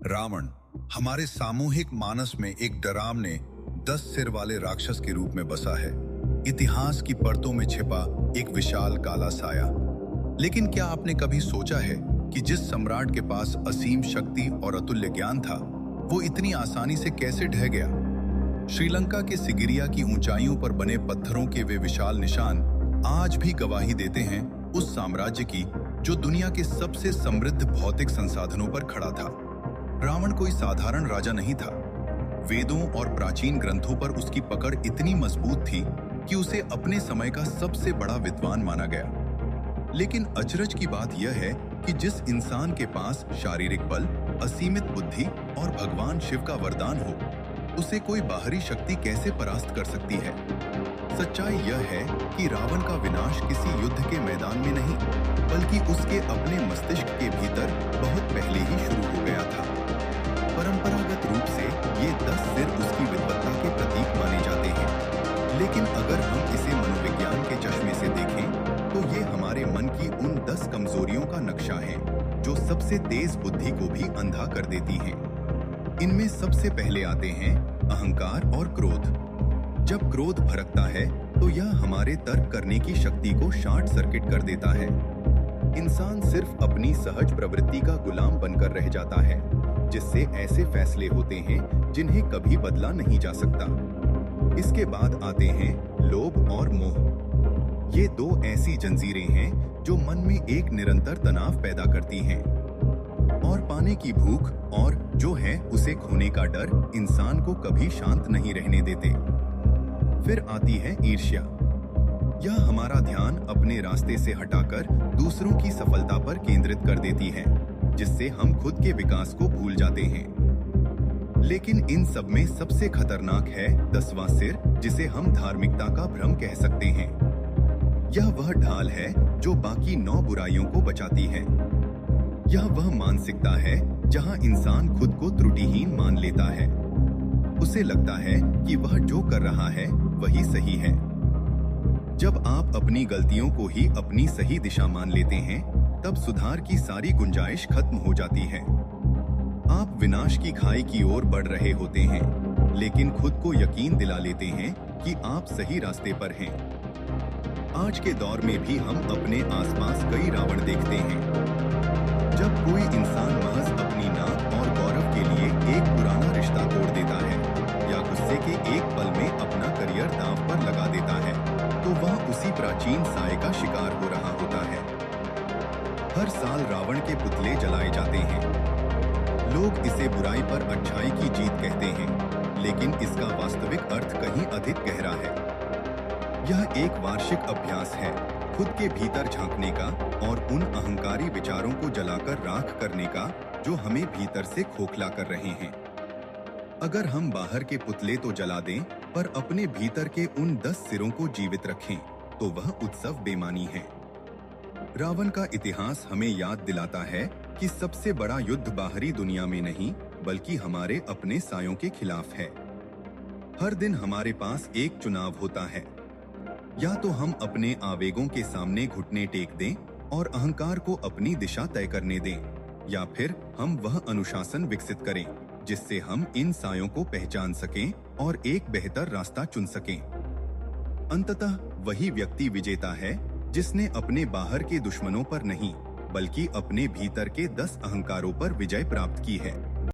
रावण हमारे सामूहिक मानस में एक डरावने 10 सिर वाले राक्षस के रूप में बसा है। इतिहास की परतों में छिपा एक विशाल काला साया। लेकिन क्या आपने कभी सोचा है कि जिस सम्राट के पास असीम शक्ति और अतुल्य ज्ञान था, वो इतनी आसानी से कैसे ढह गया? श्रीलंका के सिगिरिया की ऊंचाइयों पर बने पत्थरों के वे विशाल निशान आज भी गवाही देते हैं उस साम्राज्य की जो दुनिया के सबसे समृद्ध भौतिक संसाधनों पर खड़ा था। रावण कोई साधारण राजा नहीं था। वेदों और प्राचीन ग्रंथों पर उसकी पकड़ इतनी मजबूत थी कि उसे अपने समय का सबसे बड़ा विद्वान माना गया। लेकिन अचरज की बात यह है कि जिस इंसान के पास शारीरिक बल, असीमित बुद्धि और भगवान शिव का वरदान हो, उसे कोई बाहरी शक्ति कैसे परास्त कर सकती है? सच्चाई यह है कि रावण का विनाश किसी युद्ध के मैदान में नहीं, बल्कि उसके अपने मस्तिष्क के भीतर बहुत पहले ही शुरू हो गया था। परंपरागत रूप से ये 10 सिर उसकी विद्वत्ता के प्रतीक माने जाते हैं, लेकिन अगर हम इसे मनोविज्ञान के चश्मे से देखें तो ये हमारे मन की उन 10 कमजोरियों का नक्शा है जो सबसे तेज बुद्धि को भी अंधा कर देती हैं। इनमें सबसे पहले आते हैं अहंकार और क्रोध। जब क्रोध भड़कता है तो यह हमारे तर्क करने की शक्ति को शॉर्ट सर्किट कर देता है। इंसान सिर्फ अपनी सहज प्रवृत्ति का गुलाम बनकर रह जाता है, जिससे ऐसे फैसले होते हैं जिन्हें कभी बदला नहीं जा सकता। इसके बाद आते हैं लोभ और मोह। ये दो ऐसी जंजीरें हैं जो मन में एक निरंतर तनाव पैदा करती हैं, और पाने की भूख और जो है उसे खोने का डर इंसान को कभी शांत नहीं रहने देते। फिर आती है ईर्ष्या। यह हमारा ध्यान अपने रास्ते से हटाकर दूसरों की सफलता पर केंद्रित कर देती है, जिससे हम खुद के विकास को भूल जाते हैं। लेकिन इन सब में सबसे खतरनाक है 10वां सिर, जिसे हम धार्मिकता का भ्रम कह सकते हैं। यह वह ढाल है जो बाकी 9 बुराइयों को बचाती है। यह वह मानसिकता है जहां इंसान खुद को त्रुटिहीन मान लेता है। उसे लगता है कि वह जो कर रहा है वही सही है। जब आप अपनी गलतियों को ही अपनी सही दिशा मान लेते हैं, तब सुधार की सारी गुंजाइश खत्म हो जाती है। आप विनाश की खाई की ओर बढ़ रहे होते हैं, लेकिन खुद को यकीन दिला लेते हैं कि आप सही रास्ते पर हैं। आज के दौर में भी हम अपने आसपास कई रावण देखते हैं। जब कोई इंसान महज अपनी नाक और गौरव के लिए एक पुराना रिश्ता तोड़ देता है या गुस्से के एक पल में अपना करियर दांव पर लगा देता है, तो वह उसी प्राचीन साए का शिकार हो रहा होता है। हर साल रावण के पुतले जलाए जाते हैं। लोग इसे बुराई पर अच्छाई की जीत कहते हैं, लेकिन इसका वास्तविक अर्थ कहीं अधिक गहरा है। यह एक वार्षिक अभ्यास है, खुद के भीतर झांकने का और उन अहंकारी विचारों को जलाकर राख करने का जो हमें भीतर से खोखला कर रहे हैं। अगर हम बाहर के पुतले तो जला दें, पर अपने भीतर के उन 10 सिरों को जीवित रखें, तो वह उत्सव बेमानी है। रावण का इतिहास हमें याद दिलाता है कि सबसे बड़ा युद्ध बाहरी दुनिया में नहीं, बल्कि हमारे अपने सायों के खिलाफ है। हर दिन हमारे पास एक चुनाव होता है। या तो हम अपने आवेगों के सामने घुटने टेक दें और अहंकार को अपनी दिशा तय करने दें, या फिर हम वह अनुशासन विकसित करें जिससे हम इन सायों को पहचान सकें और एक बेहतर रास्ता चुन सकें। अंततः वही व्यक्ति विजेता है जिसने अपने बाहर के दुश्मनों पर नहीं, बल्कि अपने भीतर के 10 अहंकारों पर विजय प्राप्त की है।